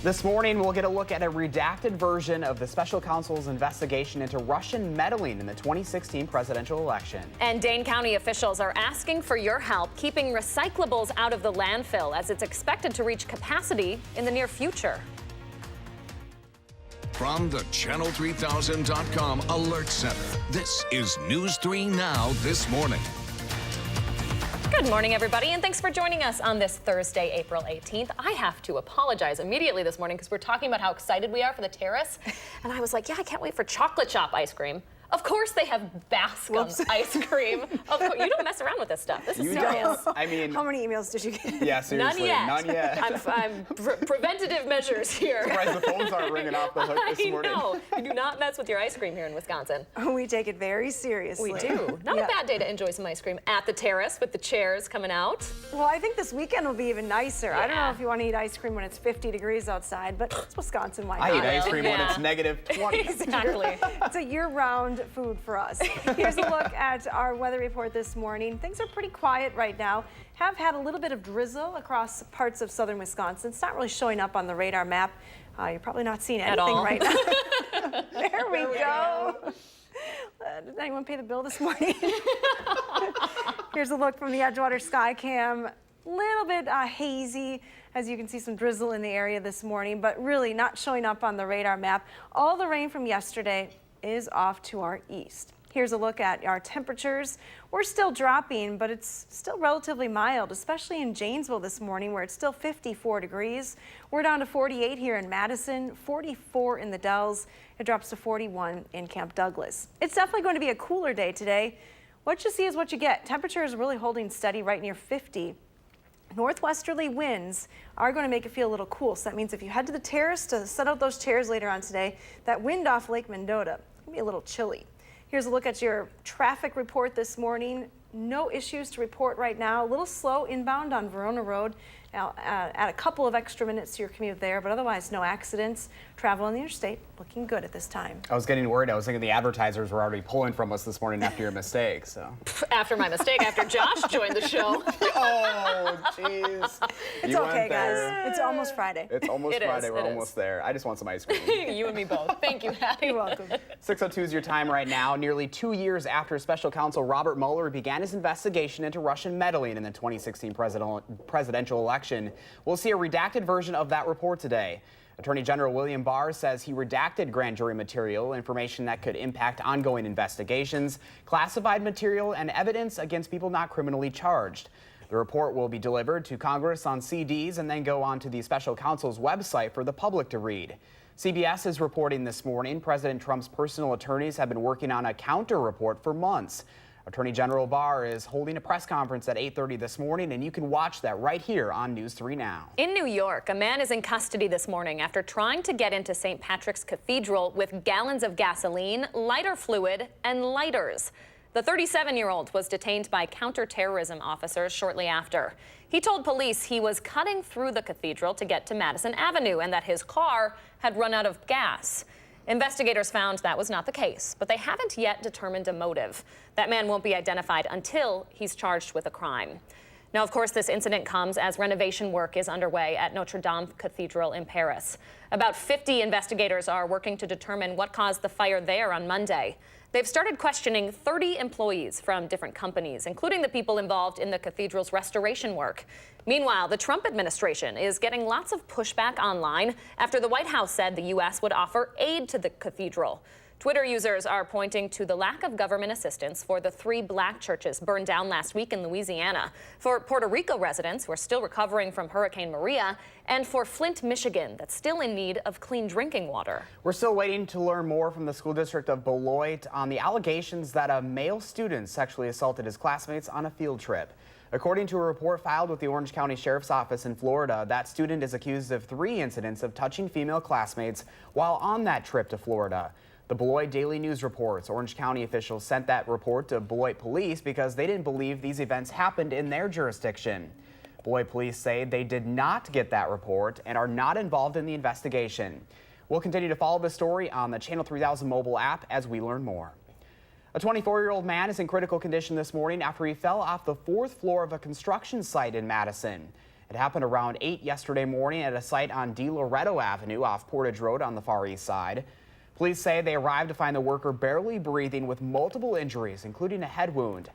This morning, we'll get a look at a redacted version of the special counsel's investigation into Russian meddling in the 2016 presidential election. And Dane County officials are asking for your help keeping recyclables out of the landfill as it's expected to reach capacity in the near future. From the Channel3000.com Alert Center, this is News 3 Now this morning. Good morning, everybody, and thanks for joining us on this Thursday, April 18th. I have to apologize immediately this morning because we're talking about how excited we are for the terrace. And I was like, yeah, I can't wait for chocolate chop ice cream. Of course they have Bascom ice cream. Of course, you don't mess around with this stuff. This is serious. I mean, how many emails did you get? Yeah, seriously, none yet. I'm preventative measures here. Surprised the phones aren't ringing off the hook this morning. I know. You do not mess with your ice cream here in Wisconsin. We take it very seriously. We do. Not a bad day to enjoy some ice cream at the terrace with the chairs coming out. Well, I think this weekend will be even nicer. Yeah. I don't know if you want to eat ice cream when it's 50 degrees outside, but it's Wisconsin. Why not? I eat ice cream when it's negative 20. Exactly. It's a year-round food for us. Here's a look at our weather report this morning. Things are pretty quiet right now. Have had a little bit of drizzle across parts of southern Wisconsin. It's not really showing up on the radar map. You're probably not seeing anything right now. There we go. Did anyone pay the bill this morning? Here's a look from the Edgewater Skycam. Little bit hazy, as you can see some drizzle in the area this morning, but really not showing up on the radar map. All the rain from yesterday is off to our east. Here's a look at our temperatures. We're still dropping, but it's still relatively mild, especially in Janesville this morning where it's still 54 degrees. We're down to 48 here in Madison, 44 in the Dells. It drops to 41 in Camp Douglas. It's definitely going to be a cooler day today. What you see is what you get. Temperature is really holding steady right near 50. Northwesterly winds are going to make it feel a little cool. So that means if you head to the terrace to set out those chairs later on today, that wind off Lake Mendota can be a little chilly. Here's a look at your traffic report this morning. No issues to report right now. A little slow inbound on Verona Road. Now, add a couple of extra minutes to your commute there, but otherwise no accidents. Travel on the interstate looking good at this time. I was getting worried. I was thinking the advertisers were already pulling from us this morning after your mistake. So after my mistake, after Josh joined the show. Oh, jeez. It's okay, guys. It's almost Friday. It's almost Friday. We're almost there. I just want some ice cream. You and me both. Thank you, Hattie. You're welcome. 6:02 is your time right now. Nearly 2 years after special counsel Robert Mueller began his investigation into Russian meddling in the 2016 presidential election. We'll see a redacted version of that report today. Attorney General William Barr says he redacted grand jury material, information that could impact ongoing investigations, classified material, and evidence against people not criminally charged. The report will be delivered to Congress on CDs and then go on to the special counsel's website for the public to read. CBS is reporting this morning President Trump's personal attorneys have been working on a counter report for months. Attorney General Barr is holding a press conference at 8:30 this morning, and you can watch that right here on News 3 Now. In New York, a man is in custody this morning after trying to get into St. Patrick's Cathedral with gallons of gasoline, lighter fluid, and lighters. The 37-year-old was detained by counterterrorism officers shortly after. He told police he was cutting through the cathedral to get to Madison Avenue and that his car had run out of gas. Investigators found that was not the case, but they haven't yet determined a motive. That man won't be identified until he's charged with a crime. Now, of course, this incident comes as renovation work is underway at Notre Dame Cathedral in Paris. About 50 investigators are working to determine what caused the fire there on Monday. They've started questioning 30 employees from different companies, including the people involved in the cathedral's restoration work. Meanwhile, the Trump administration is getting lots of pushback online after the White House said the U.S. would offer aid to the cathedral. Twitter users are pointing to the lack of government assistance for the 3 black churches burned down last week in Louisiana, for Puerto Rico residents who are still recovering from Hurricane Maria, and for Flint, Michigan, that's still in need of clean drinking water. We're still waiting to learn more from the school district of Beloit on the allegations that a male student sexually assaulted his classmates on a field trip. According to a report filed with the Orange County Sheriff's Office in Florida, that student is accused of 3 incidents of touching female classmates while on that trip to Florida. The Beloit Daily News reports Orange County officials sent that report to Beloit police because they didn't believe these events happened in their jurisdiction. Beloit police say they did not get that report and are not involved in the investigation. We'll continue to follow the story on the Channel 3000 mobile app as we learn more. A 24-year-old man is in critical condition this morning after he fell off the 4th floor of a construction site in Madison. It happened around 8 yesterday morning at a site on De Loretto Avenue off Portage Road on the Far East Side. Police say they arrived to find the worker barely breathing with multiple injuries, including a head wound.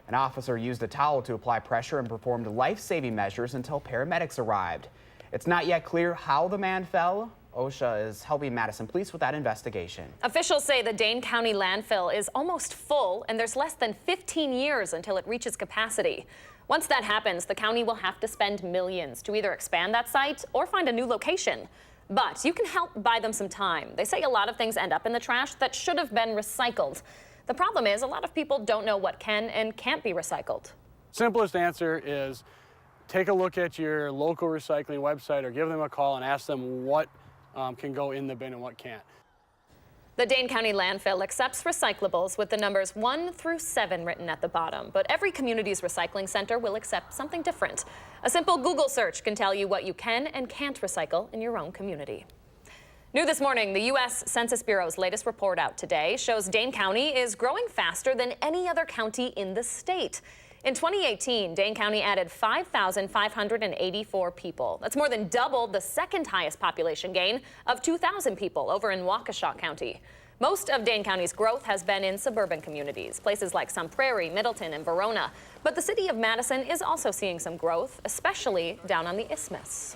An officer used a towel to apply pressure and performed life-saving measures until paramedics arrived. It's not yet clear how the man fell. OSHA is helping Madison police with that investigation. Officials say the Dane County landfill is almost full and there's less than 15 years until it reaches capacity. Once that happens, the county will have to spend millions to either expand that site or find a new location. But you can help buy them some time. They say a lot of things end up in the trash that should have been recycled. The problem is a lot of people don't know what can and can't be recycled. Simplest answer is take a look at your local recycling website or give them a call and ask them what can go in the bin and what can't. The Dane County landfill accepts recyclables with the numbers 1 through 7 written at the bottom, but every community's recycling center will accept something different. A simple Google search can tell you what you can and can't recycle in your own community. New this morning, the U.S. Census Bureau's latest report out today shows Dane County is growing faster than any other county in the state. In 2018, Dane County added 5,584 people. That's more than double the second highest population gain of 2,000 people over in Waukesha County. Most of Dane County's growth has been in suburban communities, places like Sun Prairie, Middleton, and Verona. But the city of Madison is also seeing some growth, especially down on the Isthmus.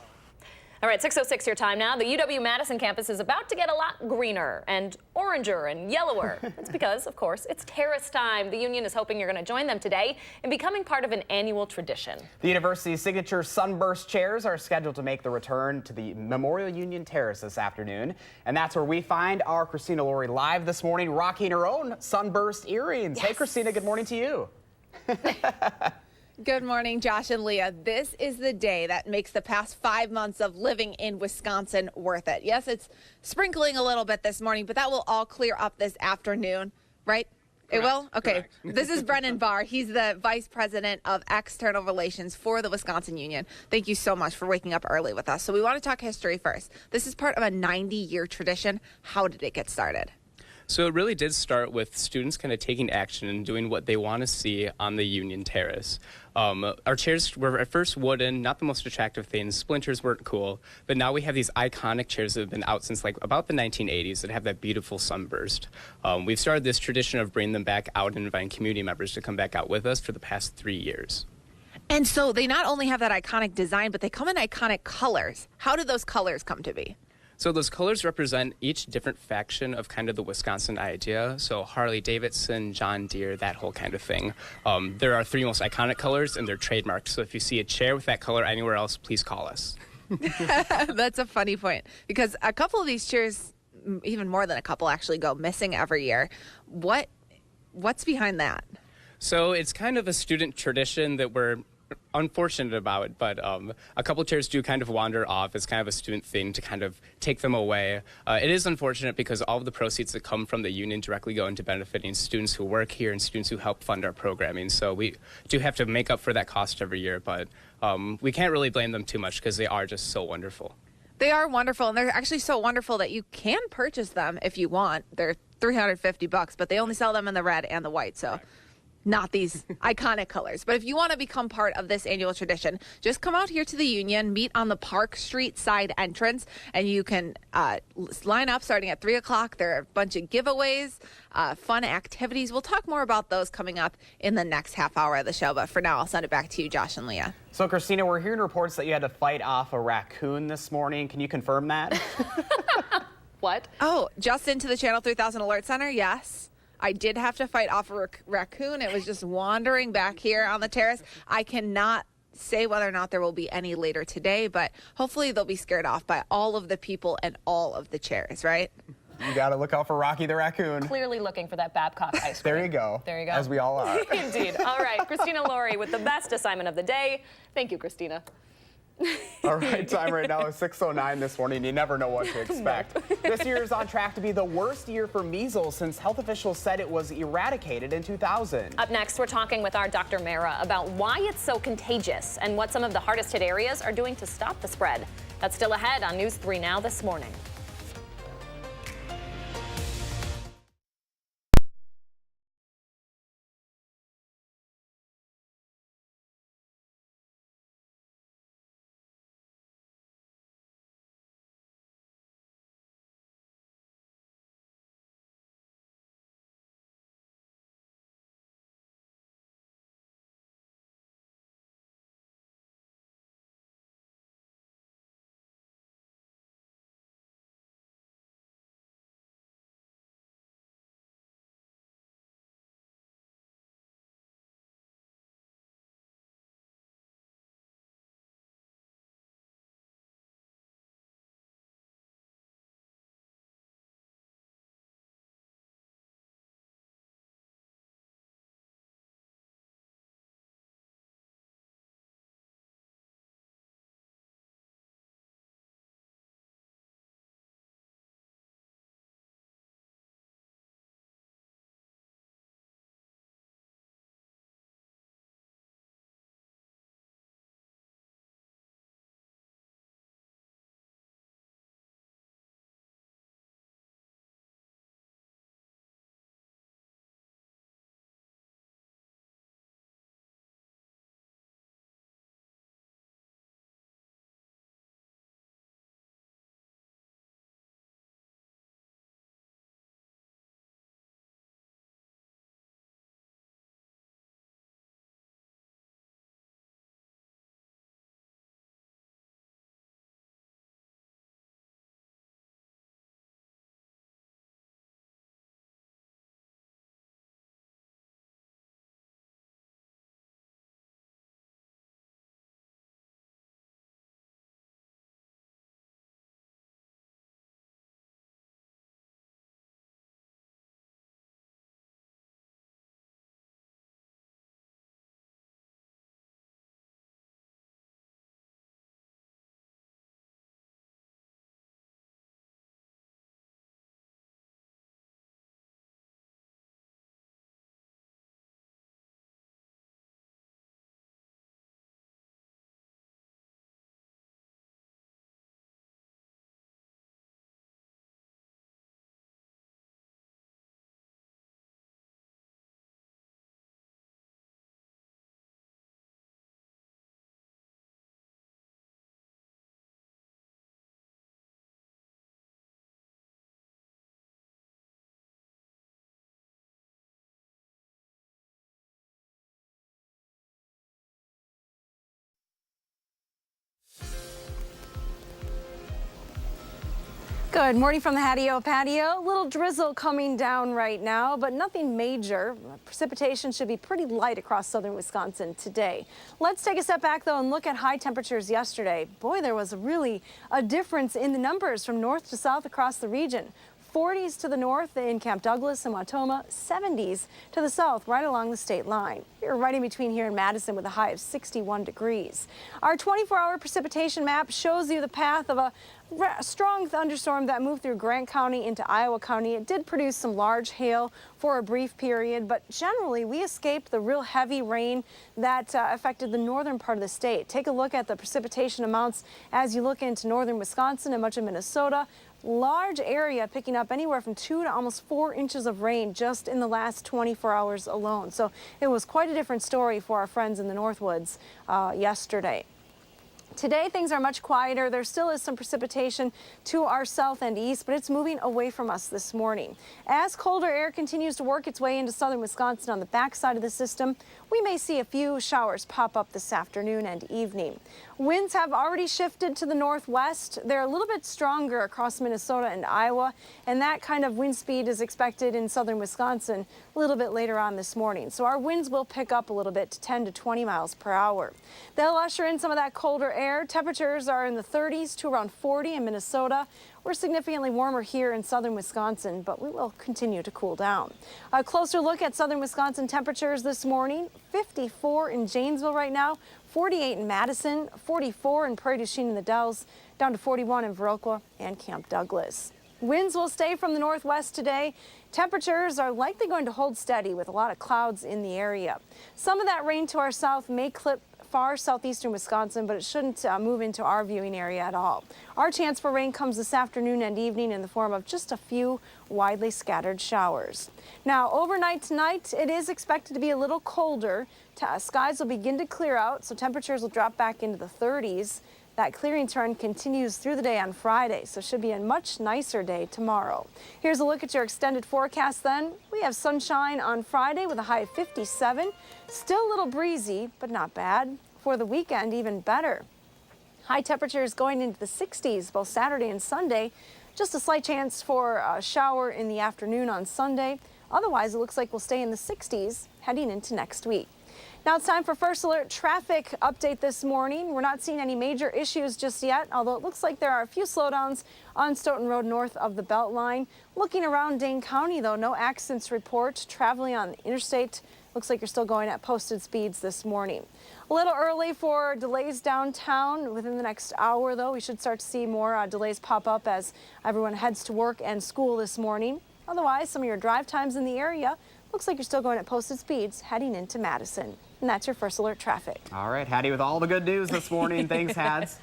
All right, 6:06 your time now. The UW-Madison campus is about to get a lot greener and oranger and yellower. That's because, of course, it's terrace time. The union is hoping you're going to join them today in becoming part of an annual tradition. The university's signature sunburst chairs are scheduled to make the return to the Memorial Union Terrace this afternoon. And that's where we find our Christina Laurie live this morning, rocking her own sunburst earrings. Yes. Hey, Christina, good morning to you. Good morning, Josh and Leah. This is the day that makes the past 5 months of living in Wisconsin worth it. Yes, it's sprinkling a little bit this morning, but that will all clear up this afternoon, right? It will? Okay. This is Brennan Barr. He's the Vice President of External Relations for the Wisconsin Union. Thank you so much for waking up early with us. So we want to talk history first. This is part of a 90-year tradition. How did it get started? So it really did start with students kind of taking action and doing what they want to see on the Union Terrace. Our chairs were at first wooden, not the most attractive things. Splinters weren't cool, but now we have these iconic chairs that have been out since like about the 1980s that have that beautiful sunburst. We've started this tradition of bringing them back out and inviting community members to come back out with us for the past 3 years. And so they not only have that iconic design, but they come in iconic colors. How did those colors come to be? So those colors represent each different faction of kind of the Wisconsin idea. So Harley Davidson, John Deere, that whole kind of thing. There are 3 most iconic colors and they're trademarked. So if you see a chair with that color anywhere else, please call us. That's a funny point because a couple of these chairs, even more than a couple, actually go missing every year. What's behind that? So it's kind of a student tradition that we're unfortunate about, but a couple chairs do kind of wander off. It's kind of a student thing to kind of take them away. It is unfortunate because all of the proceeds that come from the union directly go into benefiting students who work here and students who help fund our programming. So we do have to make up for that cost every year, but we can't really blame them too much because they are just so wonderful. They are wonderful, and they're actually so wonderful that you can purchase them if you want. They're $350, but they only sell them in the red and the white, so not these iconic colors. But if you want to become part of this annual tradition, just come out here to the Union, meet on the Park Street side entrance, and you can line up starting at 3 o'clock. There are a bunch of giveaways, fun activities. We'll talk more about those coming up in the next half hour of the show. But for now, I'll send it back to you, Josh and Leah. So, Christina, we're hearing reports that you had to fight off a raccoon this morning. Can you confirm that? What? Oh, just into the Channel 3000 Alert Center, yes. I did have to fight off a raccoon. It was just wandering back here on the terrace. I cannot say whether or not there will be any later today, but hopefully they'll be scared off by all of the people and all of the chairs, right? You got to look out for Rocky the raccoon. Clearly looking for that Babcock ice cream. There you go. There you go. As we all are. Indeed. All right, Christina Laurie with the best assignment of the day. Thank you, Christina. All right, time right now is 6:09 this morning. You never know what to expect. This year is on track to be the worst year for measles since health officials said it was eradicated in 2000. Up next, we're talking with our Dr. Mara about why it's so contagious and what some of the hardest hit areas are doing to stop the spread. That's still ahead on News 3 Now this morning. Good morning from the patio. A little drizzle coming down right now, but nothing major. Precipitation should be pretty light across southern Wisconsin today. Let's take a step back, though, and look at high temperatures yesterday. Boy, there was really a difference in the numbers from north to south across the region. 40s to the north in Camp Douglas and Wautoma, 70s to the south right along the state line. We're right in between here in Madison with a high of 61 degrees. Our 24-hour precipitation map shows you the path of a strong thunderstorm that moved through Grant County into Iowa County. It did produce some large hail for a brief period, but generally we escaped the real heavy rain that affected the northern part of the state. Take a look at the precipitation amounts as you look into northern Wisconsin and much of Minnesota. Large area picking up anywhere from 2 to almost 4 inches of rain just in the last 24 hours alone. So it was quite a different story for our friends in the Northwoods yesterday. Today, things are much quieter. There still is some precipitation to our south and east, but it's moving away from us this morning. As colder air continues to work its way into southern Wisconsin on the backside of the system, we may see a few showers pop up this afternoon and evening. Winds have already shifted to the northwest. They're a little bit stronger across Minnesota and Iowa, and that kind of wind speed is expected in southern Wisconsin a little bit later on this morning. So our winds will pick up a little bit to 10 to 20 miles per hour. They'll usher in some of that colder air. Temperatures are in the 30s to around 40 in Minnesota. We're significantly warmer here in southern Wisconsin, but we will continue to cool down. A closer look at southern Wisconsin temperatures this morning. 54 in Janesville right now, 48 in Madison, 44 in Prairie du Chien in the Dells, down to 41 in Viroqua and Camp Douglas. Winds will stay from the northwest today. Temperatures are likely going to hold steady with a lot of clouds in the area. Some of that rain to our south may clip far southeastern Wisconsin, but it shouldn't move into our viewing area at all. Our chance for rain comes this afternoon and evening in the form of just a few widely scattered showers. Now, overnight tonight, it is expected to be a little colder. Skies will begin to clear out, so temperatures will drop back into the 30s. That clearing trend continues through the day on Friday, so it should be a much nicer day tomorrow. Here's a look at your extended forecast then. We have sunshine on Friday with a high of 57. Still a little breezy, but not bad. For the weekend, even better. High temperatures going into the 60s both Saturday and Sunday. Just a slight chance for a shower in the afternoon on Sunday. Otherwise, it looks like we'll stay in the 60s heading into next week. Now it's time for First Alert traffic update this morning. We're not seeing any major issues just yet, although it looks like there are a few slowdowns on Stoughton Road north of the Beltline. Looking around Dane County, though, no accidents report. Traveling on the interstate, looks like you're still going at posted speeds this morning. A little early for delays downtown. Within the next hour, though, we should start to see more delays pop up as everyone heads to work and school this morning. Otherwise, some of your drive times in the area, looks like you're still going at posted speeds heading into Madison. And that's your First Alert traffic. All right, Hattie with all the good news this morning. Thanks, Hads.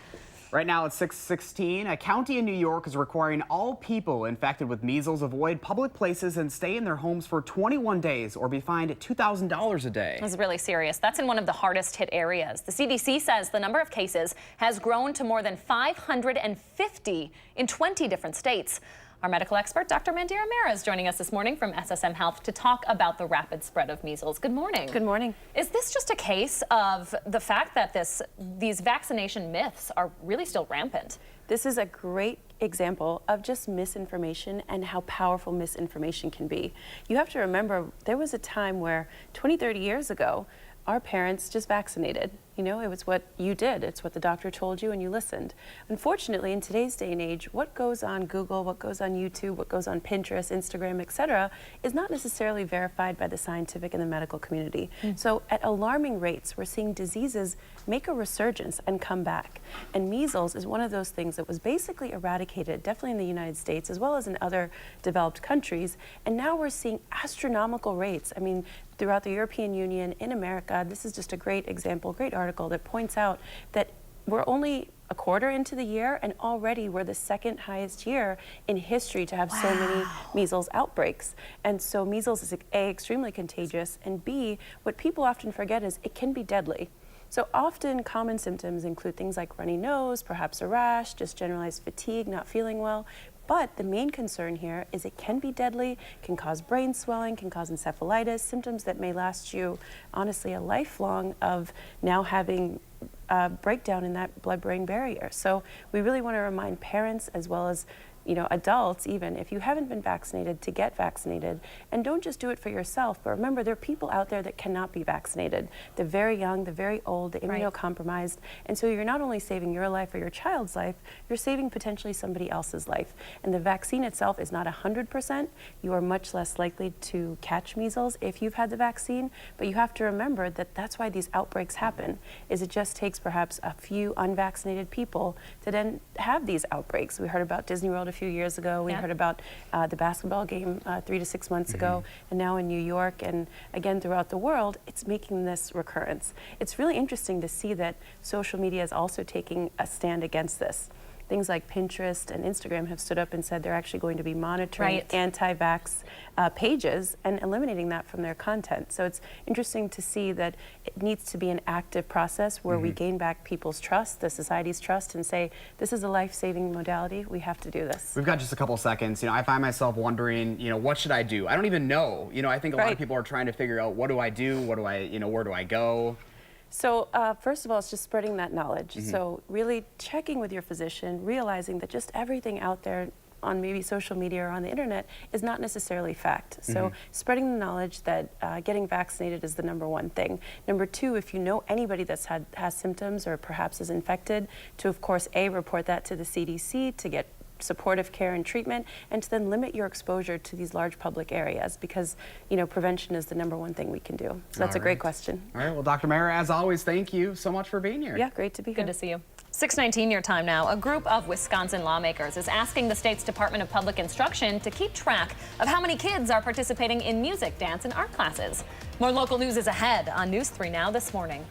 Right now it's 6:16. A county in New York is requiring all people infected with measles avoid public places and stay in their homes for 21 days or be fined $2,000 a day. This is really serious. That's in one of the hardest hit areas. The CDC says the number of cases has grown to more than 550 in 20 different states. Our medical expert, Dr. Mandira Mera, is joining us this morning from SSM Health to talk about the rapid spread of measles. Good morning. Good morning. Is this just a case of the fact that these vaccination myths are really still rampant? This is a great example of just misinformation and how powerful misinformation can be. You have to remember, there was a time where 20, 30 years ago, our parents just vaccinated. You know, it was what you did. It's what the doctor told you and you listened. Unfortunately, in today's day and age, what goes on Google, what goes on YouTube, what goes on Pinterest, Instagram, etc., is not necessarily verified by the scientific and the medical community. So at alarming rates, we're seeing diseases make a resurgence and come back. And measles is one of those things that was basically eradicated, definitely in the United States, as well as in other developed countries. And now we're seeing astronomical rates. I mean, throughout the European Union, in America, this is just a great example, great article that points out that we're only a quarter into the year and already we're the second highest year in history to have so many measles outbreaks. And so measles is A, extremely contagious, and B, what people often forget is it can be deadly. So often common symptoms include things like runny nose, perhaps a rash, just generalized fatigue, not feeling well. But the main concern here is it can be deadly, can cause brain swelling, can cause encephalitis, symptoms that may last you, honestly, a lifelong of now having breakdown in that blood-brain barrier. So we really want to remind parents as well as adults even, if you haven't been vaccinated, to get vaccinated. And don't just do it for yourself, but remember, there are people out there that cannot be vaccinated. The very young, the very old, the immunocompromised. And so you're not only saving your life or your child's life, you're saving potentially somebody else's life. And the vaccine itself is not 100%. You are much less likely to catch measles if you've had the vaccine, but you have to remember that that's why these outbreaks happen, is it just takes perhaps a few unvaccinated people to then have these outbreaks. We heard about Disney World a few years ago. We heard about the basketball game 3 to 6 months ago, and now in New York and again throughout the world, it's making this recurrence. It's really interesting to see that social media is also taking a stand against this. Things like Pinterest and Instagram have stood up and said they're actually going to be monitoring anti-vax pages and eliminating that from their content. So it's interesting to see that it needs to be an active process where we gain back people's trust, the society's trust, and say, this is a life-saving modality, we have to do this. We've got just a couple seconds. I find myself wondering, what should I do? I don't even know. I think a lot of people are trying to figure out, what do I do? What do I, where do I go? So first of all, it's just spreading that knowledge. So really checking with your physician, realizing that just everything out there on maybe social media or on the internet is not necessarily fact. So spreading the knowledge that getting vaccinated is the #1 thing. Number 2, if you know anybody that's has symptoms or perhaps is infected, to of course report that to the CDC to get supportive care and treatment, and to then limit your exposure to these large public areas, because prevention is the #1 thing we can do. So that's a great question. All right, well, Dr. Mayer, as always, thank you so much for being here. Yeah, great to be here. Good to see you. 6:19 your time now. A group of Wisconsin lawmakers is asking the state's Department of Public Instruction to keep track of how many kids are participating in music, dance, and art classes. More local news is ahead on News 3 Now this morning.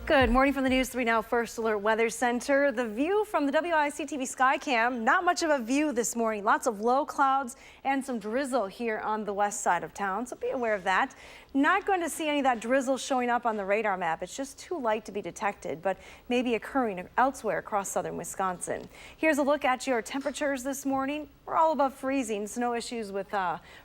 Good morning from the News 3 Now First Alert Weather Center. The view from the WISC-TV Skycam, not much of a view this morning. Lots of low clouds and some drizzle here on the west side of town, so be aware of that. Not going to see any of that drizzle showing up on the radar map. It's just too light to be detected, but may be occurring elsewhere across southern Wisconsin. Here's a look at your temperatures this morning. We're all above freezing, so no issues with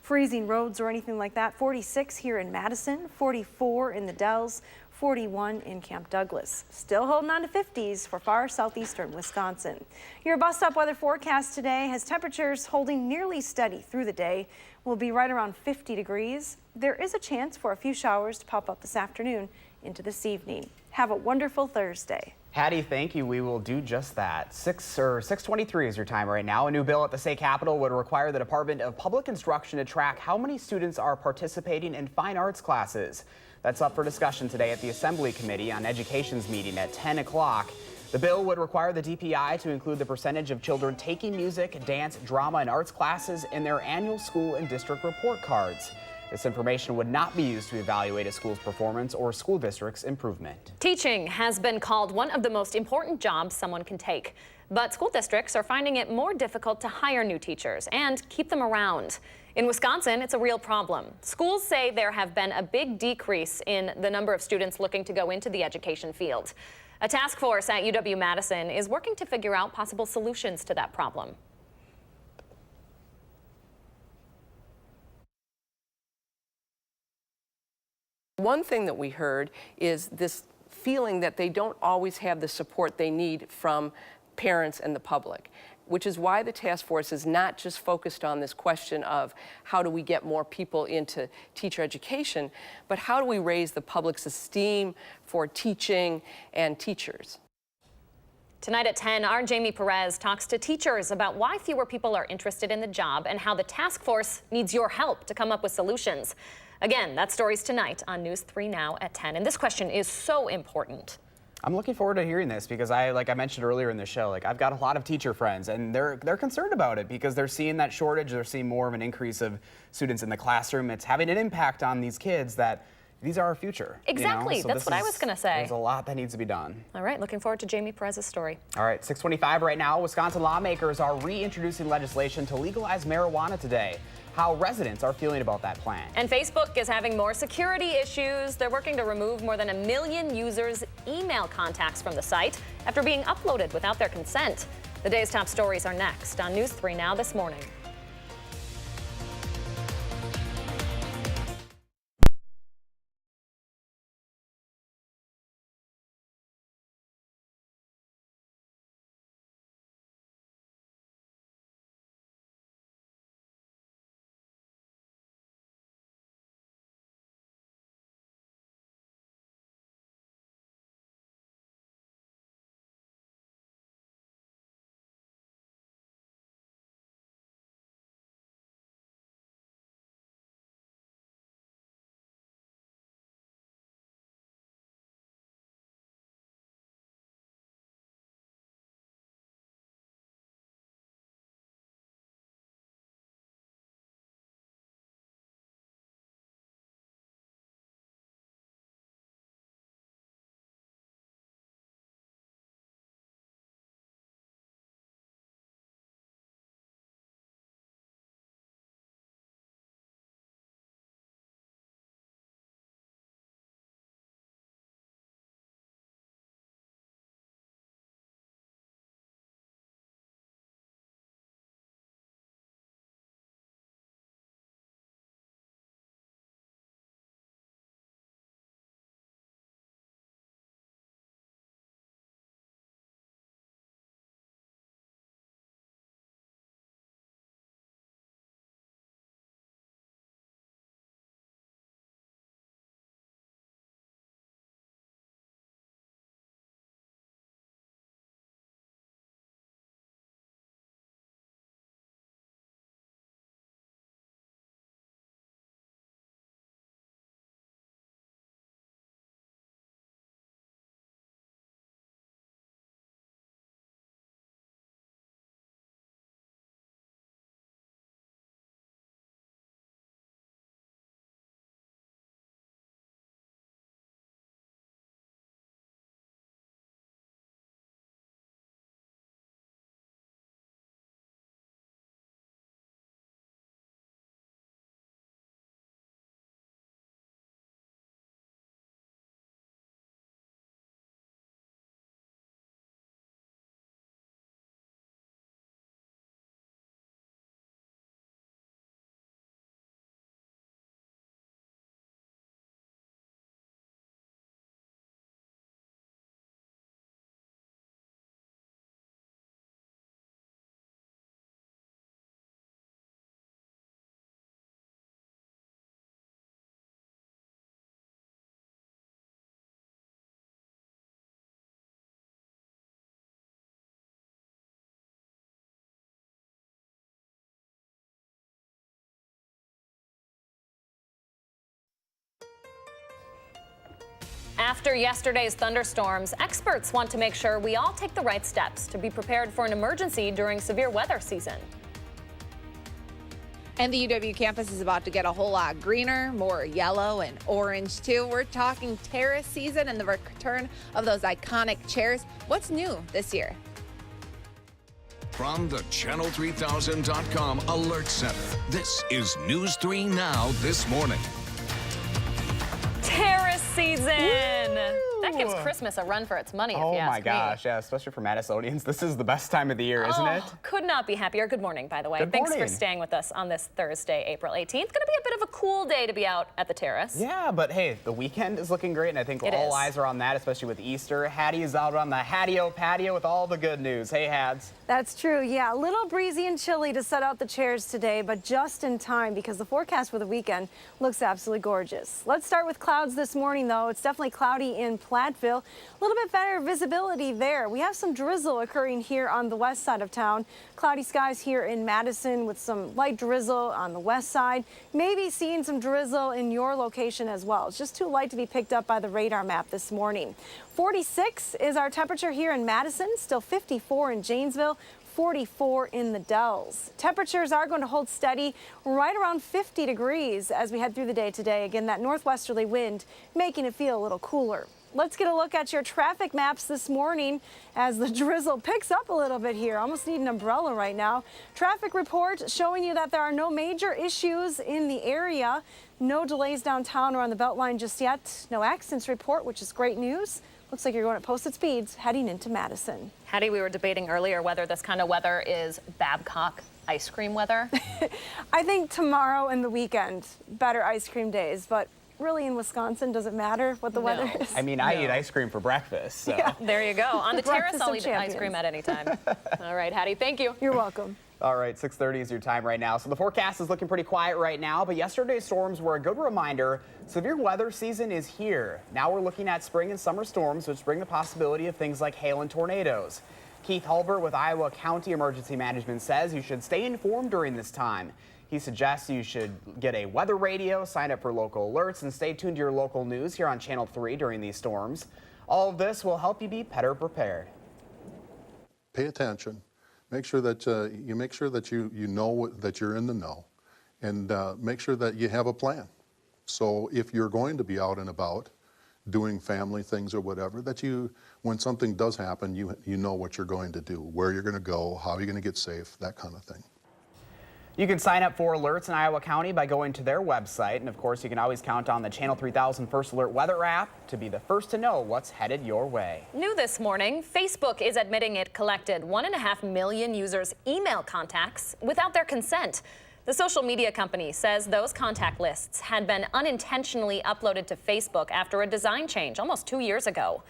freezing roads or anything like that. 46 here in Madison, 44 in the Dells, 41 in Camp Douglas. Still holding on to 50s for far southeastern Wisconsin. Your bus stop weather forecast today has temperatures holding nearly steady through the day. Will be right around 50 degrees. There is a chance for a few showers to pop up this afternoon into this evening. Have a wonderful Thursday. Hattie, thank you. We will do just that. 6:23 is your time right now. A new bill at the state capitol would require the Department of Public Instruction to track how many students are participating in fine arts classes. That's up for discussion today at the Assembly Committee on Education's meeting at 10 o'clock. The bill would require the DPI to include the percentage of children taking music, dance, drama, and arts classes in their annual school and district report cards. This information would not be used to evaluate a school's performance or school district's improvement. Teaching has been called one of the most important jobs someone can take, but school districts are finding it more difficult to hire new teachers and keep them around. In Wisconsin, it's a real problem. Schools say there have been a big decrease in the number of students looking to go into the education field. A task force at UW-Madison is working to figure out possible solutions to that problem. One thing that we heard is this feeling that they don't always have the support they need from parents and the public, which is why the task force is not just focused on this question of how do we get more people into teacher education, but how do we raise the public's esteem for teaching and teachers. Tonight at 10, our Jamie Perez talks to teachers about why fewer people are interested in the job and how the task force needs your help to come up with solutions. Again, that story's tonight on News 3 Now at 10. And this question is so important. I'm looking forward to hearing this because like I mentioned earlier in the show, I've got a lot of teacher friends and they're concerned about it because they're seeing that shortage. They're seeing more of an increase of students in the classroom. It's having an impact on these kids that these are our future. Exactly. You know? So that's what I was going to say. There's a lot that needs to be done. All right. Looking forward to Jamie Perez's story. All right. 6:25 right now. Wisconsin lawmakers are reintroducing legislation to legalize marijuana today. How residents are feeling about that plan. And Facebook is having more security issues. They're working to remove more than 1 million users' email contacts from the site after being uploaded without their consent. The day's top stories are next on News 3 Now this morning. After yesterday's thunderstorms, experts want to make sure we all take the right steps to be prepared for an emergency during severe weather season. And the UW campus is about to get a whole lot greener, more yellow and orange too. We're talking terrace season and the return of those iconic chairs. What's new this year? From the Channel3000.com Alert Center, this is News 3 Now this morning. Terrace season! That gives Christmas a run for its money, if you ask me. Oh my gosh, yeah, especially for Madisonians. This is the best time of the year, isn't it? Could not be happier. Good morning, by the way. Good Thanks morning. for staying with us on this Thursday, April 18th. Going to be a bit of a cool day to be out at the terrace. Yeah, but hey, the weekend is looking great, and I think all eyes are on that, especially with Easter. Hattie is out on the Hattie-O patio with all the good news. Hey, Hads. That's true, yeah. A little breezy and chilly to set out the chairs today, but just in time because the forecast for the weekend looks absolutely gorgeous. Let's start with clouds this morning, though. It's definitely cloudy in Platteville. A little bit better visibility there. We have some drizzle occurring here on the west side of town. Cloudy skies here in Madison with some light drizzle on the west side. Maybe seeing some drizzle in your location as well. It's just too light to be picked up by the radar map this morning. 46 is our temperature here in Madison, still 54 in Janesville, 44 in the Dells. Temperatures are going to hold steady right around 50 degrees as we head through the day today. Again, that northwesterly wind making it feel a little cooler. Let's get a look at your traffic maps this morning as the drizzle picks up a little bit here. Almost need an umbrella right now. Traffic report showing you that there are no major issues in the area. No delays downtown or on the Beltline just yet. No accidents report, which is great news. Looks like you're going at posted speeds heading into Madison. Hattie, we were debating earlier whether this kind of weather is Babcock ice cream weather. I think tomorrow and the weekend, better ice cream days, but really in Wisconsin, does it matter what the weather is? I mean, I eat ice cream for breakfast, so. Yeah. There you go. On the terrace, breakfast I'll of eat champions. ice cream at any time. All right, Hattie, thank you. You're welcome. All right, 6:30 is your time right now. So the forecast is looking pretty quiet right now, but yesterday's storms were a good reminder. Severe weather season is here. Now we're looking at spring and summer storms, which bring the possibility of things like hail and tornadoes. Keith Hulbert with Iowa County Emergency Management says you should stay informed during this time. He suggests you should get a weather radio, sign up for local alerts, and stay tuned to your local news here on Channel 3 during these storms. All of this will help you be better prepared. Pay attention. Make sure that you know that you're in the know, and make sure that you have a plan. So if you're going to be out and about doing family things or whatever, that when something does happen, you know what you're going to do, where you're going to go, how you're going to get safe, that kind of thing. You can sign up for alerts in Iowa County by going to their website. And of course, you can always count on the Channel 3000 First Alert Weather app to be the first to know what's headed your way. New this morning, Facebook is admitting it collected 1.5 million users' email contacts without their consent. The social media company says those contact lists had been unintentionally uploaded to Facebook after a design change almost 2 years ago.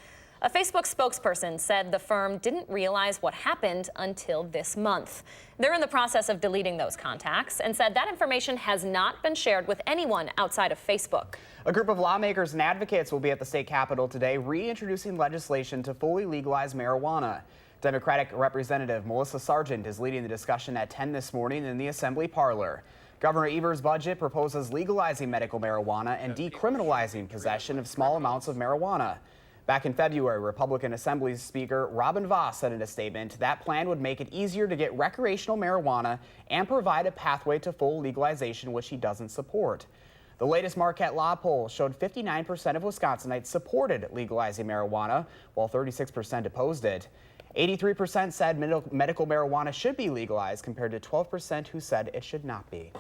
A Facebook spokesperson said the firm didn't realize what happened until this month. They're in the process of deleting those contacts and said that information has not been shared with anyone outside of Facebook. A group of lawmakers and advocates will be at the state capitol today reintroducing legislation to fully legalize marijuana. Democratic Representative Melissa Sargent is leading the discussion at 10 this morning in the Assembly parlor. Governor Evers' budget proposes legalizing medical marijuana and decriminalizing possession of small amounts of marijuana. Back in February, Republican Assembly Speaker Robin Vos said in a statement that plan would make it easier to get recreational marijuana and provide a pathway to full legalization, which he doesn't support. The latest Marquette Law poll showed 59% of Wisconsinites supported legalizing marijuana, while 36% opposed it. 83% said medical marijuana should be legalized, compared to 12% who said it should not be.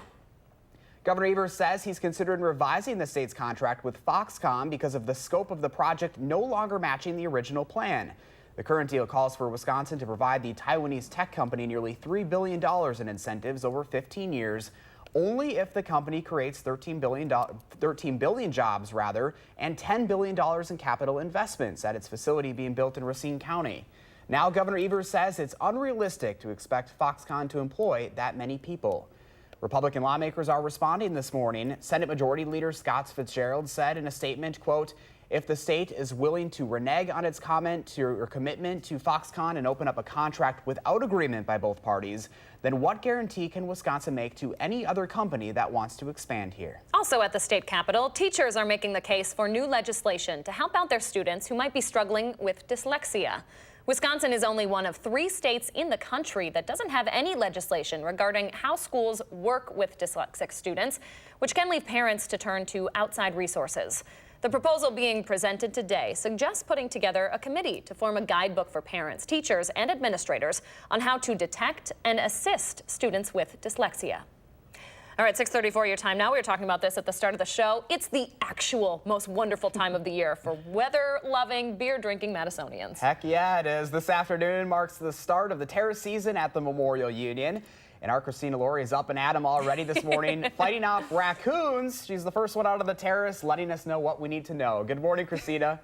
Governor Evers says he's considering revising the state's contract with Foxconn because of the scope of the project no longer matching the original plan. The current deal calls for Wisconsin to provide the Taiwanese tech company nearly $3 billion in incentives over 15 years, only if the company creates 13 billion jobs, and $10 billion in capital investments at its facility being built in Racine County. Now, Governor Evers says it's unrealistic to expect Foxconn to employ that many people. Republican lawmakers are responding this morning. Senate Majority Leader Scott Fitzgerald said in a statement, quote, "If the state is willing to renege on its commitment to Foxconn and open up a contract without agreement by both parties, then what guarantee can Wisconsin make to any other company that wants to expand here?" Also at the state capitol, teachers are making the case for new legislation to help out their students who might be struggling with dyslexia. Wisconsin is only one of 3 states in the country that doesn't have any legislation regarding how schools work with dyslexic students, which can leave parents to turn to outside resources. The proposal being presented today suggests putting together a committee to form a guidebook for parents, teachers, and administrators on how to detect and assist students with dyslexia. All right, 6:34 your time now. We were talking about this at the start of the show. It's the actual most wonderful time of the year for weather-loving, beer-drinking Madisonians. Heck yeah, it is. This afternoon marks the start of the terrace season at the Memorial Union. And our Christina Laurie is up and at 'em already this morning, fighting off raccoons. She's the first one out of the terrace, letting us know what we need to know. Good morning, Christina.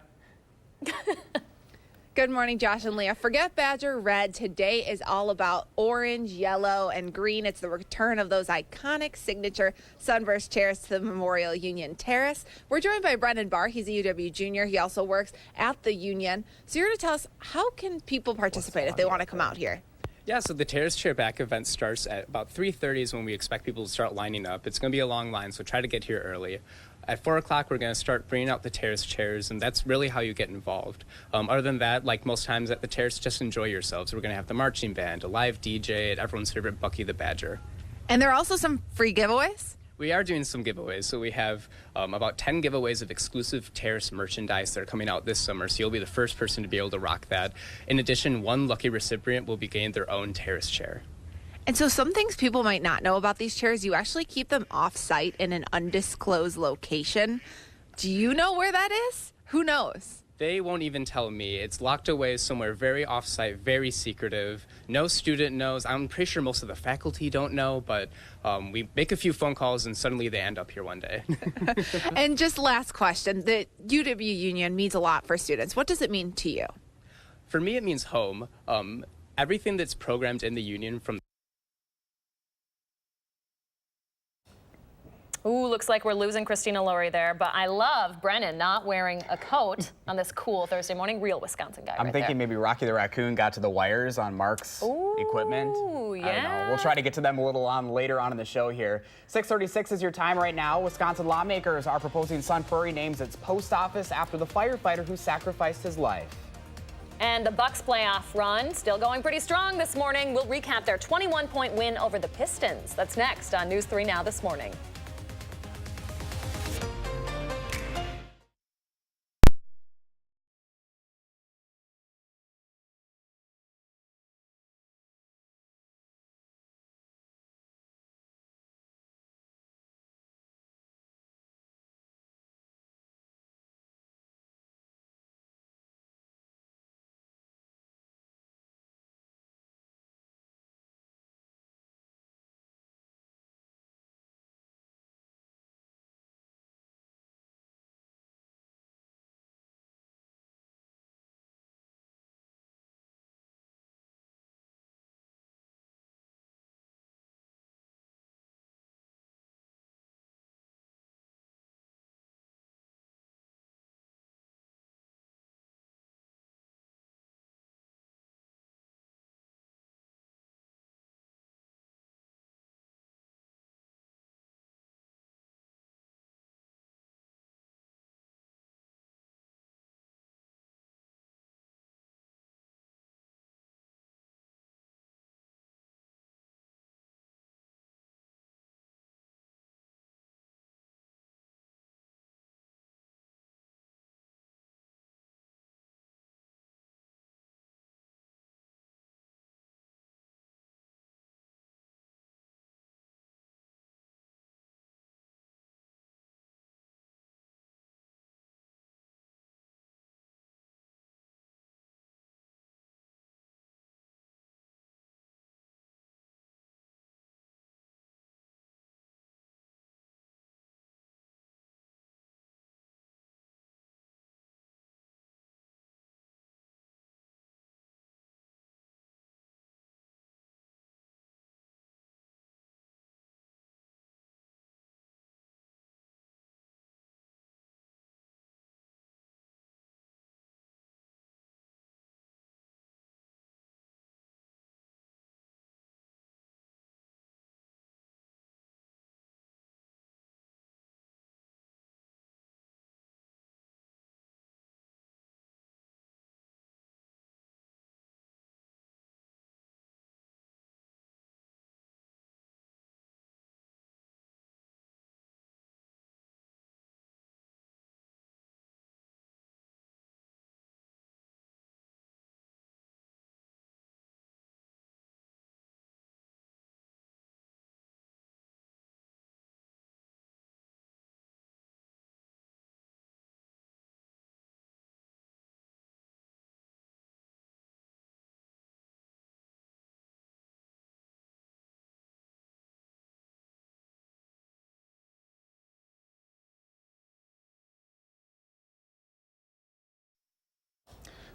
Good morning, Josh and Leah. Forget Badger Red. Today is all about orange, yellow, and green. It's the return of those iconic signature Sunburst chairs to the Memorial Union Terrace. We're joined by Brendan Barr. He's a UW junior. He also works at the Union. So you're going to tell us, how can people participate if they want to come out here? Yeah, so the Terrace Chair Back event starts at about 3:30 is when we expect people to start lining up. It's going to be a long line, so try to get here early. At 4 o'clock, we're going to start bringing out the terrace chairs, and that's really how you get involved. Other than that, like most times at the terrace, just enjoy yourselves. We're going to have the marching band, a live DJ, and everyone's favorite Bucky the Badger. And there are also some free giveaways? We are doing some giveaways, so we have about 10 giveaways of exclusive terrace merchandise that are coming out this summer, so you'll be the first person to be able to rock that. In addition, one lucky recipient will be getting their own terrace chair. And so some things people might not know about these chairs, you actually keep them off-site in an undisclosed location. Do you know where that is? Who knows? They won't even tell me. It's locked away somewhere very off-site, very secretive. No student knows. I'm pretty sure most of the faculty don't know, but we make a few phone calls and suddenly they end up here one day. And just last question, the UW Union means a lot for students. What does it mean to you? For me, it means home. Everything that's programmed in the Union from Ooh, looks like we're losing Christina Laurie there, but I love Brennan not wearing a coat on this cool Thursday morning. Real Wisconsin guy. I'm thinking maybe Rocky the Raccoon got to the wires on Mark's equipment. Ooh, yeah. I don't know. We'll try to get to them a little later on in the show here. 6:36 is your time right now. Wisconsin lawmakers are proposing Sun Prairie names its post office after the firefighter who sacrificed his life. And the Bucks playoff run still going pretty strong this morning. We'll recap their 21-point win over the Pistons. That's next on News 3 Now this morning.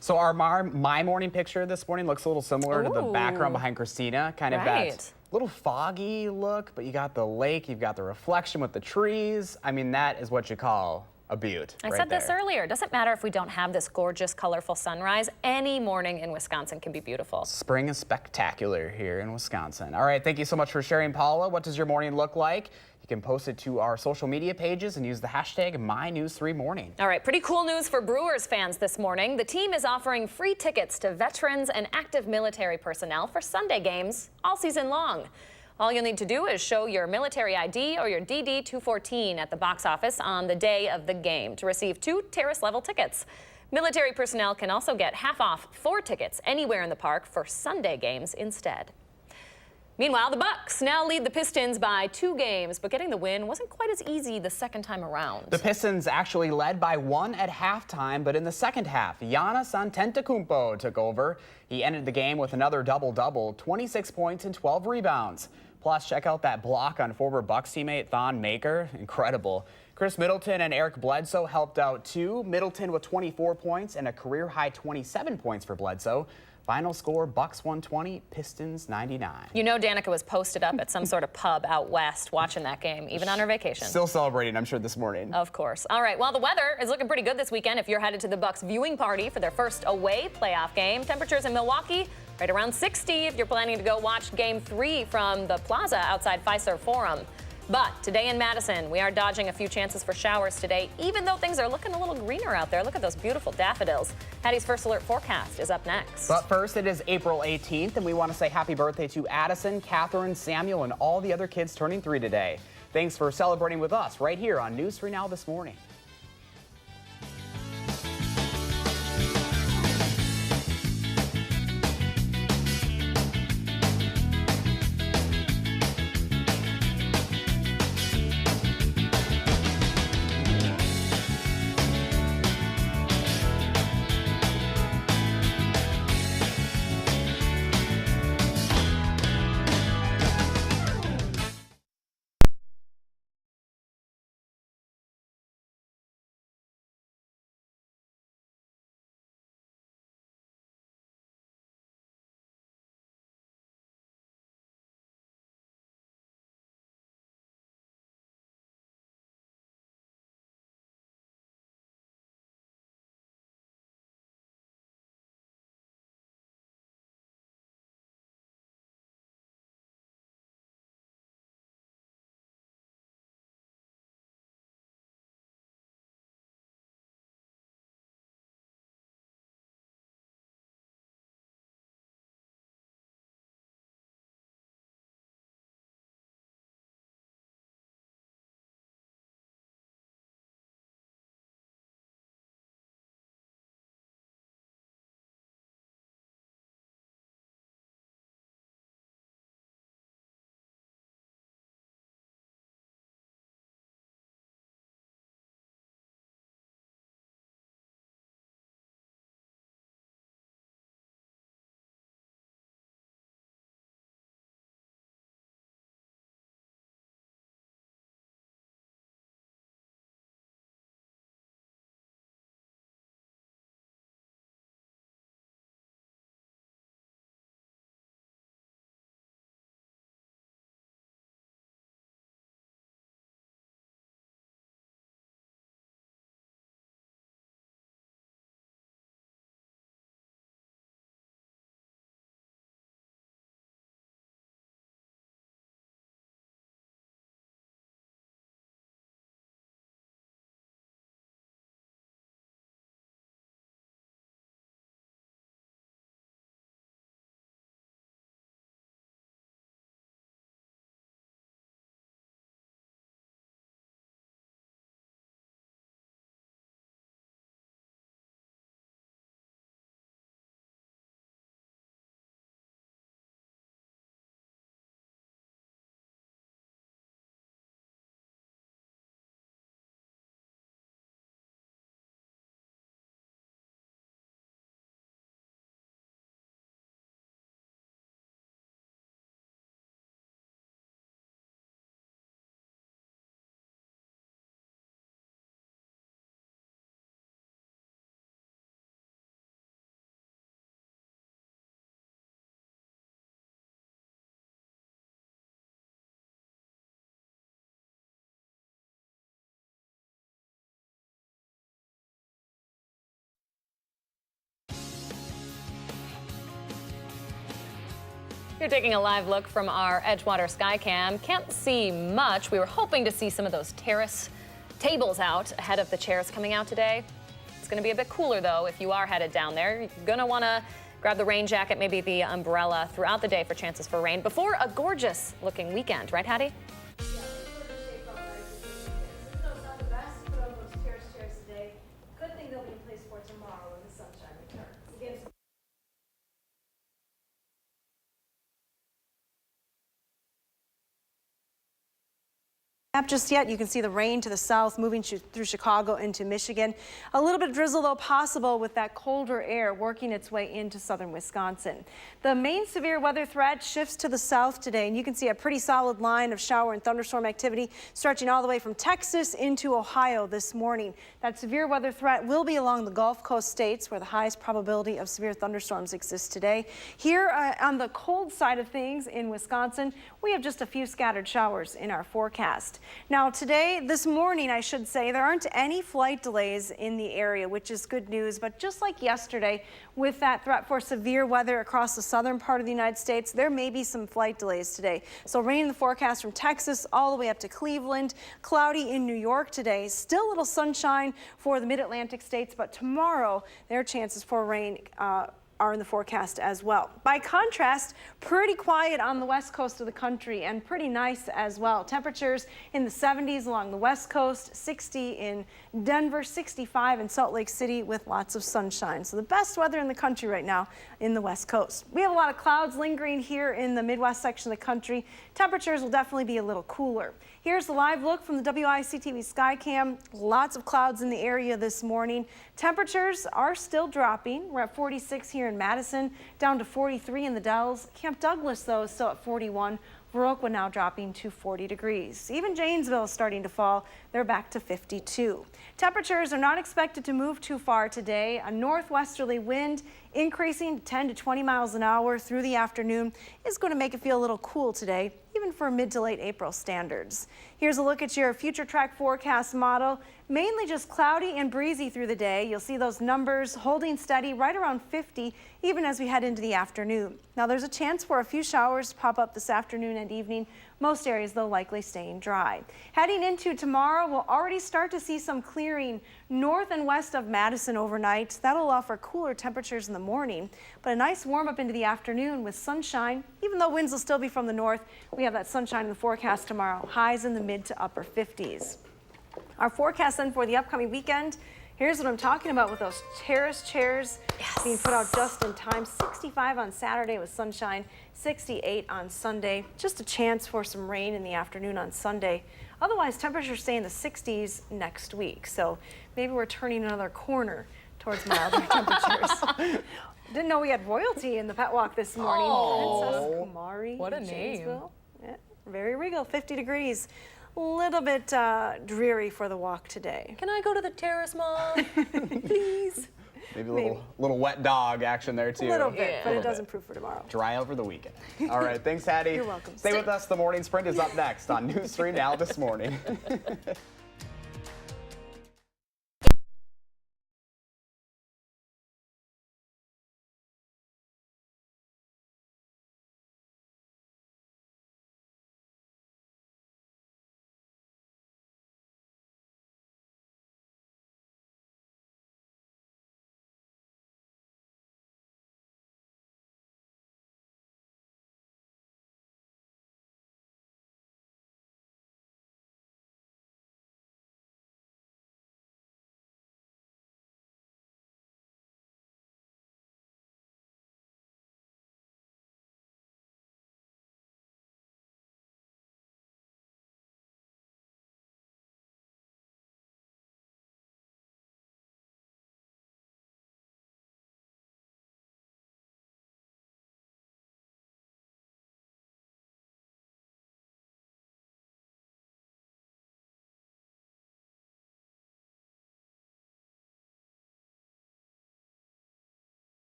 So our my morning picture this morning looks a little similar to the background behind Christina. Kind of that little foggy look, but you got the lake, you've got the reflection with the trees. I mean, that is what you call a beaut. I said this earlier. It doesn't matter if we don't have this gorgeous, colorful sunrise. Any morning in Wisconsin can be beautiful. Spring is spectacular here in Wisconsin. All right, thank you so much for sharing, Paula. What does your morning look like? You can post it to our social media pages and use the hashtag MyNews3Morning. All right, pretty cool news for Brewers fans this morning. The team is offering free tickets to veterans and active military personnel for Sunday games all season long. All you'll need to do is show your military ID or your DD-214 at the box office on the day of the game to receive 2 terrace-level tickets. Military personnel can also get half off 4 tickets anywhere in the park for Sunday games instead. Meanwhile, the Bucks now lead the Pistons by 2 games, but getting the win wasn't quite as easy the second time around. The Pistons actually led by 1 at halftime, but in the second half, Giannis Antetokounmpo took over. He ended the game with another double-double, 26 points and 12 rebounds. Plus, check out that block on former Bucks teammate Thon Maker. Incredible. Chris Middleton and Eric Bledsoe helped out too. Middleton with 24 points and a career-high 27 points for Bledsoe. Final score, Bucks 120, Pistons 99. You know Danica was posted up at some sort of pub out west watching that game, even on her vacation. Still celebrating, I'm sure, this morning. Of course. All right, well, the weather is looking pretty good this weekend if you're headed to the Bucks viewing party for their first away playoff game. Temperatures in Milwaukee, right around 60 if you're planning to go watch Game 3 from the plaza outside Fiserv Forum. But today in Madison, we are dodging a few chances for showers today, even though things are looking a little greener out there. Look at those beautiful daffodils. Hattie's First Alert forecast is up next. But first, it is April 18th, and we want to say happy birthday to Addison, Catherine, Samuel, and all the other kids turning 3 today. Thanks for celebrating with us right here on News 3 Now This Morning. You're taking a live look from our Edgewater Skycam. Can't see much. We were hoping to see some of those terrace tables out ahead of the chairs coming out today. It's going to be a bit cooler, though, if you are headed down there. You're going to want to grab the rain jacket, maybe the umbrella throughout the day for chances for rain before a gorgeous-looking weekend. Right, Hattie? Good thing they'll be in place for tomorrow when the sunshine returns. Just yet, you can see the rain to the south moving through Chicago into Michigan. A little bit of drizzle, though, possible with that colder air working its way into southern Wisconsin. The main severe weather threat shifts to the south today, and you can see a pretty solid line of shower and thunderstorm activity stretching all the way from Texas into Ohio this morning. That severe weather threat will be along the Gulf Coast states where the highest probability of severe thunderstorms exists today. Here on the cold side of things in Wisconsin, we have just a few scattered showers in our forecast. Now this morning, I should say, there aren't any flight delays in the area, which is good news. But just like yesterday, with that threat for severe weather across the southern part of the United States, there may be some flight delays today. So rain in the forecast from Texas all the way up to Cleveland, cloudy in New York today, still a little sunshine for the mid-Atlantic states, but tomorrow their chances for rain are in the forecast as well. By contrast, pretty quiet on the west coast of the country and pretty nice as well. Temperatures in the 70s along the west coast, 60 in Denver, 65 in Salt Lake City with lots of sunshine. So the best weather in the country right now in the west coast. We have a lot of clouds lingering here in the Midwest section of the country. Temperatures will definitely be a little cooler. Here's the live look from the WISC-TV Skycam. Lots of clouds in the area this morning. Temperatures are still dropping. We're at 46 here in Madison, down to 43 in the Dells. Camp Douglas, though, is still at 41. Viroqua now dropping to 40 degrees. Even Janesville is starting to fall. They're back to 52. Temperatures are not expected to move too far today. A northwesterly wind increasing 10 to 20 miles an hour through the afternoon is going to make it feel a little cool today, even for mid to late April standards. Here's a look at your future track forecast model. Mainly just cloudy and breezy through the day. You'll see those numbers holding steady right around 50 even as we head into the afternoon. Now there's a chance for a few showers to pop up this afternoon and evening. Most areas, though, likely staying dry. Heading into tomorrow, we'll already start to see some clearing north and west of Madison overnight. That'll offer cooler temperatures in the morning, but a nice warm up into the afternoon with sunshine. Even though winds will still be from the north, we have that sunshine in the forecast tomorrow. Highs in the mid to upper 50s. Our forecast then for the upcoming weekend. Here's what I'm talking about with those terrace chairs being put out just in time. 65 on Saturday with sunshine, 68 on Sunday. Just a chance for some rain in the afternoon on Sunday. Otherwise, temperatures stay in the 60s next week. So maybe we're turning another corner towards milder temperatures. Didn't know we had royalty in the pet walk this morning. Princess Kumari. What a in name. Janesville. Yeah, very regal, 50 degrees. A little bit dreary for the walk today. Can I go to the terrace, Mom? Please. Maybe a little wet dog action there, too. A little bit, Yeah. but it does improve for tomorrow. Dry over the weekend. All right, thanks, Hattie. You're welcome. Stay with us. The Morning Sprint is up next on News 3 Now This Morning.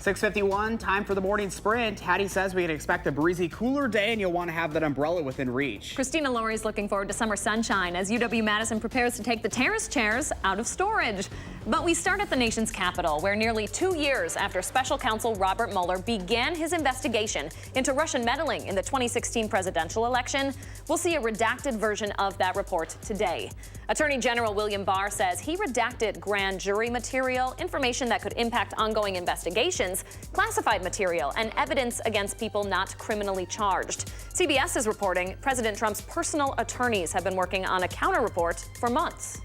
6:51, time for the morning sprint. Hattie says we can expect a breezy, cooler day, and you'll want to have that umbrella within reach. Christina Laurie's looking forward to summer sunshine as UW-Madison prepares to take the terrace chairs out of storage. But we start at the nation's capital, where nearly 2 years after special counsel Robert Mueller began his investigation into Russian meddling in the 2016 presidential election, we'll see a redacted version of that report today. Attorney General William Barr says he redacted grand jury material, information that could impact ongoing investigations, classified material, and evidence against people not criminally charged. CBS is reporting President Trump's personal attorneys have been working on a counter report for months.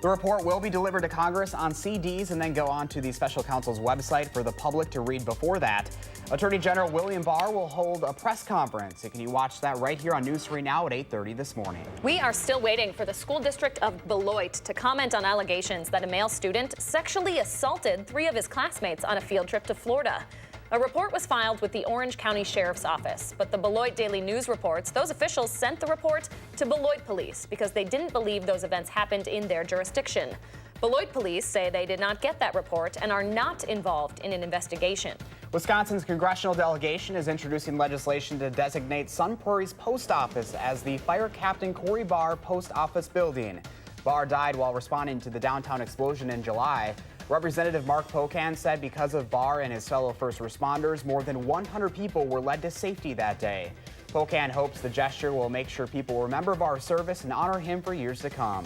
The report will be delivered to Congress on CDs and then go on to the special counsel's website for the public to read before that. Attorney General William Barr will hold a press conference. Can you watch that right here on News 3 Now at 8:30 this morning? We are still waiting for the school district of Beloit to comment on allegations that a male student sexually assaulted 3 of his classmates on a field trip to Florida. A report was filed with the Orange County Sheriff's Office, but the Beloit Daily News reports those officials sent the report to Beloit Police because they didn't believe those events happened in their jurisdiction. Beloit Police say they did not get that report and are not involved in an investigation. Wisconsin's congressional delegation is introducing legislation to designate Sun Prairie's post office as the Fire Captain Corey Barr Post Office building. Barr died while responding to the downtown explosion in July. Representative Mark Pocan said because of Barr and his fellow first responders, more than 100 people were led to safety that day. Pocan hopes the gesture will make sure people remember Barr's service and honor him for years to come.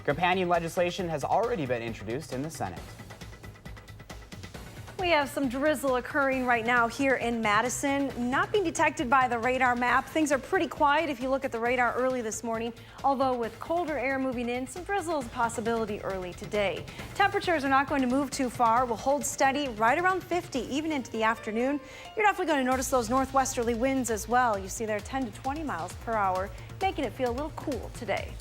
Companion legislation has already been introduced in the Senate. We have some drizzle occurring right now here in Madison, not being detected by the radar map. Things are pretty quiet if you look at the radar early this morning, although with colder air moving in, some drizzle is a possibility early today. Temperatures are not going to move too far. We'll hold steady right around 50 even into the afternoon. You're definitely going to notice those northwesterly winds as well. You see they're 10 to 20 miles per hour, making it feel a little cool today.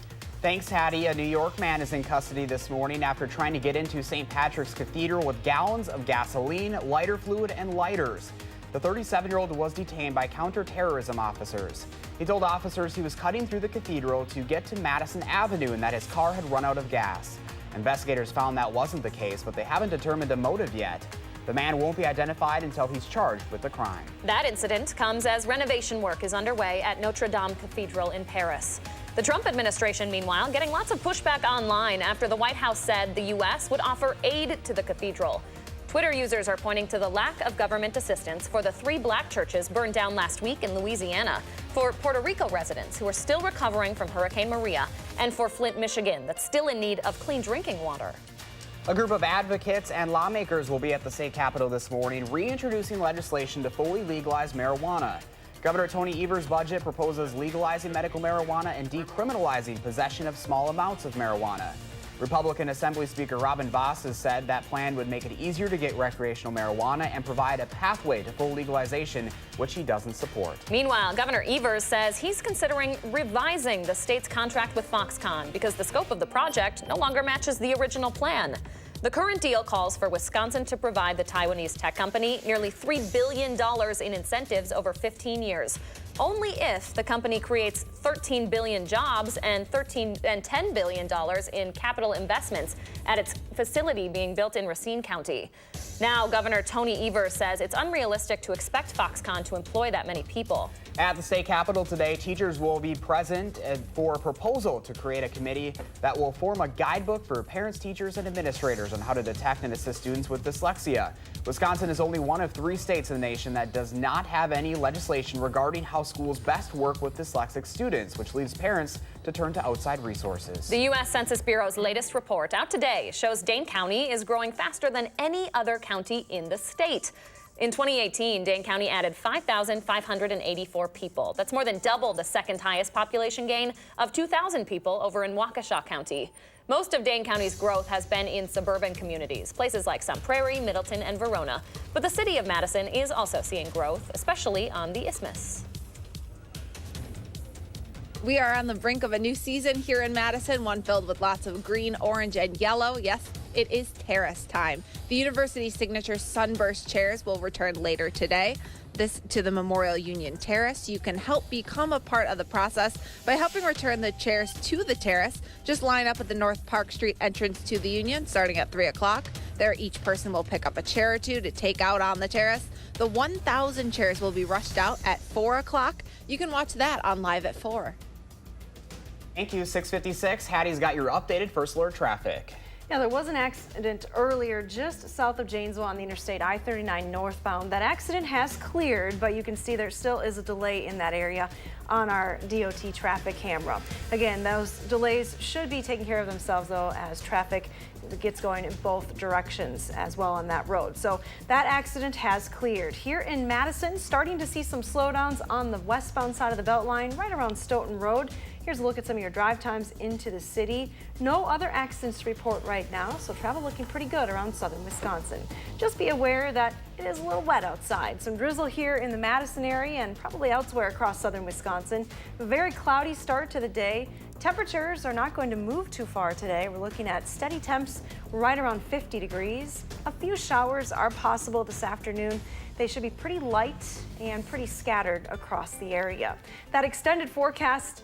Thanks, Hattie. A New York man is in custody this morning after trying to get into St. Patrick's Cathedral with gallons of gasoline, lighter fluid, and lighters. The 37-year-old was detained by counterterrorism officers. He told officers he was cutting through the cathedral to get to Madison Avenue and that his car had run out of gas. Investigators found that wasn't the case, but they haven't determined a motive yet. The man won't be identified until he's charged with the crime. That incident comes as renovation work is underway at Notre Dame Cathedral in Paris. The Trump administration, meanwhile, getting lots of pushback online after the White House said the U.S. would offer aid to the cathedral. Twitter users are pointing to the lack of government assistance for the 3 black churches burned down last week in Louisiana, for Puerto Rico residents who are still recovering from Hurricane Maria, and for Flint, Michigan, that's still in need of clean drinking water. A group of advocates and lawmakers will be at the state capitol this morning reintroducing legislation to fully legalize marijuana. Governor Tony Evers' budget proposes legalizing medical marijuana and decriminalizing possession of small amounts of marijuana. Republican Assembly Speaker Robin Vos has said that plan would make it easier to get recreational marijuana and provide a pathway to full legalization, which he doesn't support. Meanwhile, Governor Evers says he's considering revising the state's contract with Foxconn because the scope of the project no longer matches the original plan. The current deal calls for Wisconsin to provide the Taiwanese tech company nearly $3 billion in incentives over 15 years. Only if the company creates 13 billion jobs and $10 billion in capital investments at its facility being built in Racine County. Now, Governor Tony Evers says it's unrealistic to expect Foxconn to employ that many people. At the state capitol today, teachers will be present for a proposal to create a committee that will form a guidebook for parents, teachers, and administrators on how to detect and assist students with dyslexia. Wisconsin is only one of 3 states in the nation that does not have any legislation regarding how schools best work with dyslexic students, which leaves parents to turn to outside resources. The U.S. Census Bureau's latest report out today shows Dane County is growing faster than any other county in the state. In 2018, Dane County added 5,584 people. That's more than double the second highest population gain of 2,000 people over in Waukesha County. Most of Dane County's growth has been in suburban communities, places like Sun Prairie, Middleton, and Verona. But the city of Madison is also seeing growth, especially on the Isthmus. We are on the brink of a new season here in Madison, one filled with lots of green, orange, and yellow. Yes, it is terrace time. The university's signature Sunburst chairs will return later today. This to the Memorial Union Terrace. You can help become a part of the process by helping return the chairs to the terrace. Just line up at the North Park Street entrance to the Union starting at 3 o'clock. There, each person will pick up a chair or two to take out on the terrace. The 1,000 chairs will be rushed out at 4 o'clock. You can watch that on Live at 4. Thank you, 656. Hattie's got your updated first alert traffic. Now, there was an accident earlier just south of Janesville on the Interstate I-39 northbound. That accident has cleared, but you can see there still is a delay in that area on our DOT traffic camera. Again, those delays should be taking care of themselves, though, as traffic gets going in both directions as well on that road. So that accident has cleared. Here in Madison, starting to see some slowdowns on the westbound side of the Beltline, right around Stoughton Road. Here's a look at some of your drive times into the city. No other accidents to report right now, so travel looking pretty good around southern Wisconsin. Just be aware that it is a little wet outside. Some drizzle here in the Madison area and probably elsewhere across southern Wisconsin. A very cloudy start to the day. Temperatures are not going to move too far today. We're looking at steady temps right around 50 degrees. A few showers are possible this afternoon. They should be pretty light and pretty scattered across the area. That extended forecast,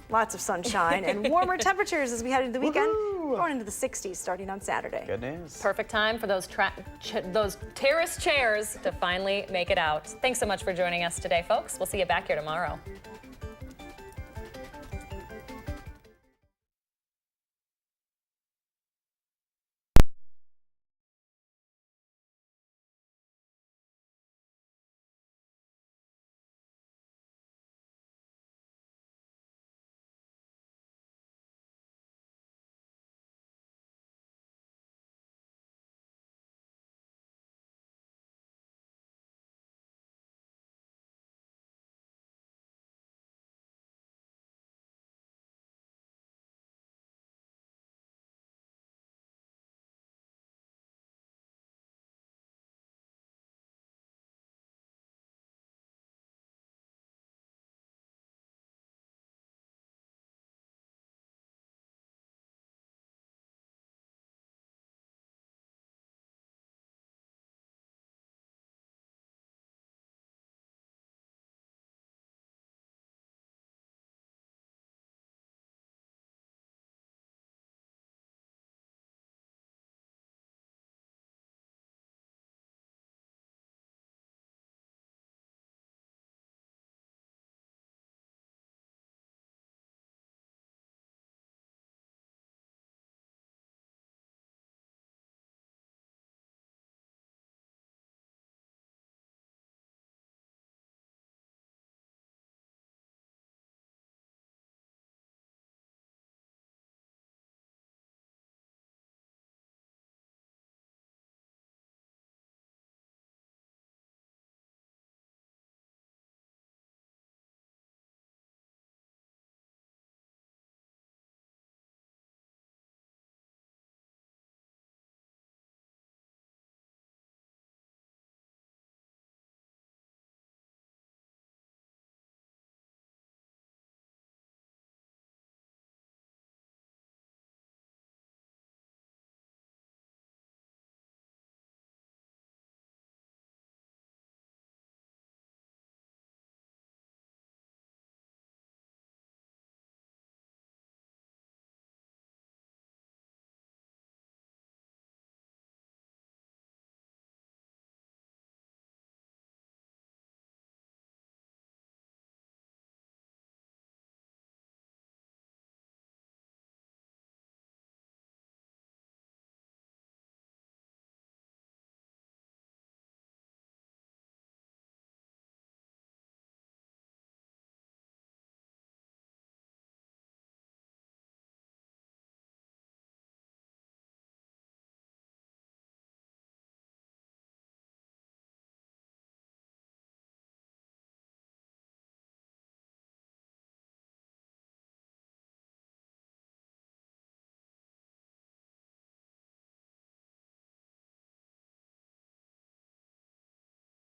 lots of sunshine and warmer temperatures as we head into the weekend. Going into the 60s starting on Saturday. Good news. Perfect time for those terrace chairs to finally make it out. Thanks so much for joining us today, folks. We'll see you back here tomorrow.